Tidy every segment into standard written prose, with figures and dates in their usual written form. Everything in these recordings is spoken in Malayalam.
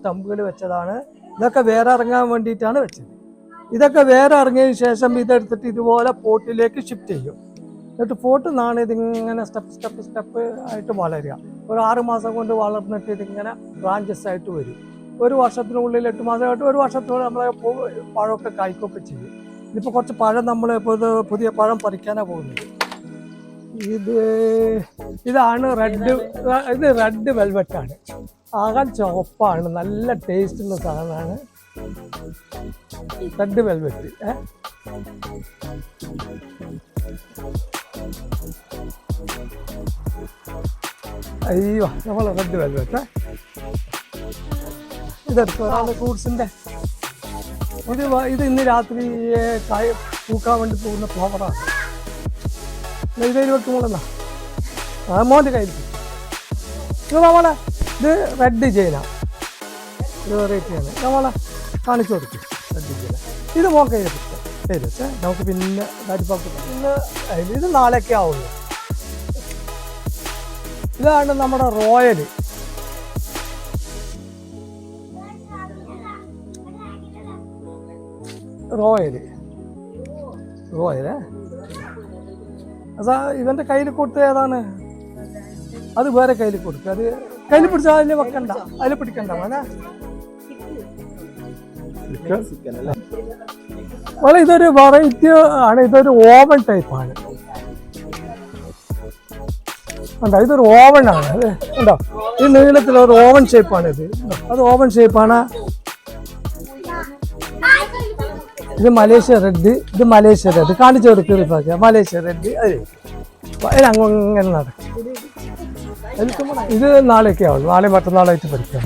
സ്റ്റമ്പുകൾ വെച്ചതാണ്. ഇതൊക്കെ വേറെ ഇറങ്ങാൻ വേണ്ടിയിട്ടാണ് വെച്ചത്. ഇതൊക്കെ വേറെ ഇറങ്ങിയതിന് ശേഷം ഇതെടുത്തിട്ട് ഇതുപോലെ പോട്ടിലേക്ക് ഷിഫ്റ്റ് ചെയ്യും. എന്നിട്ട് പോട്ട് നാണ് ഇതിങ്ങനെ സ്റ്റെപ്പ് ആയിട്ട് വളരുക. ഒരു 6 മാസം കൊണ്ട് വളർന്നിട്ട് ഇതിങ്ങനെ ബ്രാഞ്ചസ് ആയിട്ട് വരും. ഒരു വർഷത്തിനുള്ളിൽ 8 മാസമായിട്ട് ഒരു വർഷത്തിനുള്ളിൽ നമ്മളെ പഴമൊക്കെ കായ്ക്കൊക്കെ ചെയ്യും. ഇതിപ്പോൾ കുറച്ച് പഴം നമ്മൾ പുതിയ പഴം പറിക്കാനാണ് പോകുന്നത്. ഇതാണ് റെഡ് വെൽവെറ്റാണ്. ആകാൻ ചുവപ്പാണ്, നല്ല ടേസ്റ്റുള്ള സാധനമാണ് റെഡ് വെൽവെറ്റ്. അയ്യോ, നമ്മൾ റെഡ് വെൽവെറ്റ് ഇതെടുത്താണ് ഫ്രൂട്ട്സിൻ്റെ. ഇത് ഇന്ന് രാത്രി പൂക്കാൻ വേണ്ടി പോകുന്ന ഫ്ലവറാണ്. ഇതൊരു വെക്കുമ്പോളെന്നാ മോൻ്റെ കയ്യിൽ നമ്മളെ ഇത് റെഡ് ജൈന, ഇത് വെറൈറ്റിയാണ്. നമ്മളെ കാണിച്ചു കൊടുക്കും റെഡ് ജൈന. ഇത് മോൻ കയ്യിൽ വെച്ചാൽ നമുക്ക് പിന്നെ ഇത് നാളേക്കെ ആവുള്ളൂ. ഇതാണ് നമ്മുടെ റോയൽ. അതാ ഇവന്റെ കയ്യിൽ കൊടുത്ത ഏതാണ്? അത് വേറെ കയ്യിൽ കൊടുക്കുക. അത് കയ്യിൽ പിടിച്ചാൽ അതിൽ വെക്കണ്ട, അതിൽ പിടിക്കണ്ട. മോനെ ഇതൊരു വെറൈറ്റി ആണ്. ഇതൊരു ഓവൻ ടൈപ്പാണ്. ഉണ്ടോ, ഇതൊരു ഓവൻ ആണ്. അത് ഉണ്ടോ, ഈ നീളത്തിലൊരു ഓവൻ ഷേപ്പാണ് ഇത്. അത് ഓവൻ ഷേപ്പാണ്. ഇത് മലേഷ്യ റെഡ്, ഇത് മലേഷ്യ റെഡ്. കാണിച്ചു കൊടുക്കുക മലേഷ്യ റെഡ്. അതിനങ്ങനെ നടക്കും. ഇത് നാളേക്കെ ആവുള്ളൂ, നാളെ മറ്റന്നാളായിട്ട് പഠിക്കാം.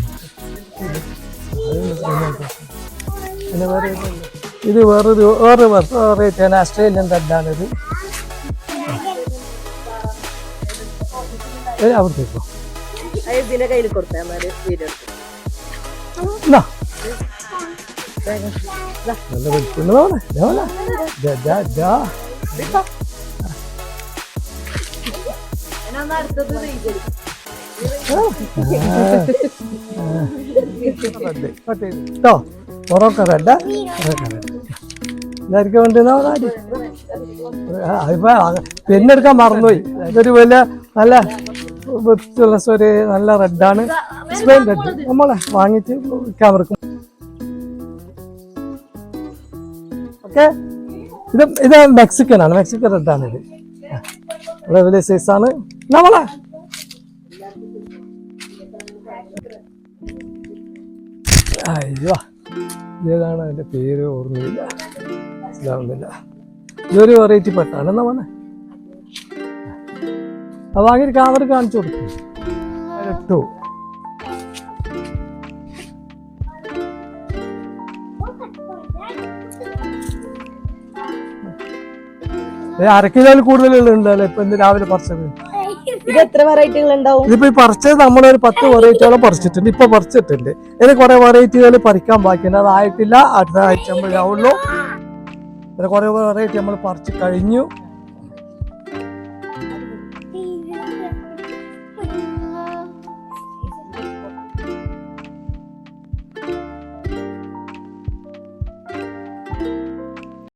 പിന്നെ ഇത് വേറെ വെറൈറ്റിയാണ്, ഓസ്ട്രേലിയൻ റെഡാണിത്. അവിടത്തേക്കോ നല്ല വിളിക്കുന്നതാണ്. മൊറോക്കോ റെഡ് ഇതായിരിക്കും വേണ്ടിയോ? അതിപ്പോ പെണ്ണെടുക്കാൻ മറന്നുപോയി. ഇതൊരു വലിയ നല്ല വൃത്തിയുള്ള ഒരു നല്ല റെഡാണ്, സ്പെയിൻ റെഡ്. നമ്മളെ വാങ്ങിച്ച് ക്യാമറക്കും. ഓക്കെ, ഇത് മെക്സിക്കൻ ആണ്, മെക്സിക്കൻ റെഡാണ്. ഇത് വളരെ വലിയ സൈസാണ്. നമ്മളെ അയ്യോ, ഏതാണ് അതിൻ്റെ പേര് ഓർമ്മയില്ല, മനസ്സിലാവുന്നില്ല. ഇതൊരു വെറൈറ്റി പെട്ടാണ്. എന്നാ മോനെ അത് വാങ്ങിയിട്ട് ക്യാമറ കാണിച്ചു കൊടുക്കും. ഇട്ടു അരക്കിലോയിൽ കൂടുതലുണ്ടല്ലോ ഇപ്പൊ ഇന്ന് രാവിലെ പറിച്ചത്. ഇതിപ്പോ ഈ പറിച്ചത് നമ്മളൊരു 10 വെറൈറ്റിയോളം പറിച്ചിട്ടുണ്ട്. ഇപ്പൊ പറിച്ചിട്ടുണ്ട്. ഇതിന് കുറെ വെറൈറ്റികൾ പറിക്കാൻ ബാക്കിയുണ്ട്, അതായിട്ടില്ല. അടുത്ത ആഴ്ച ആവുള്ളൂ. കുറെ വെറൈറ്റി നമ്മൾ പറിച്ച് കഴിഞ്ഞു.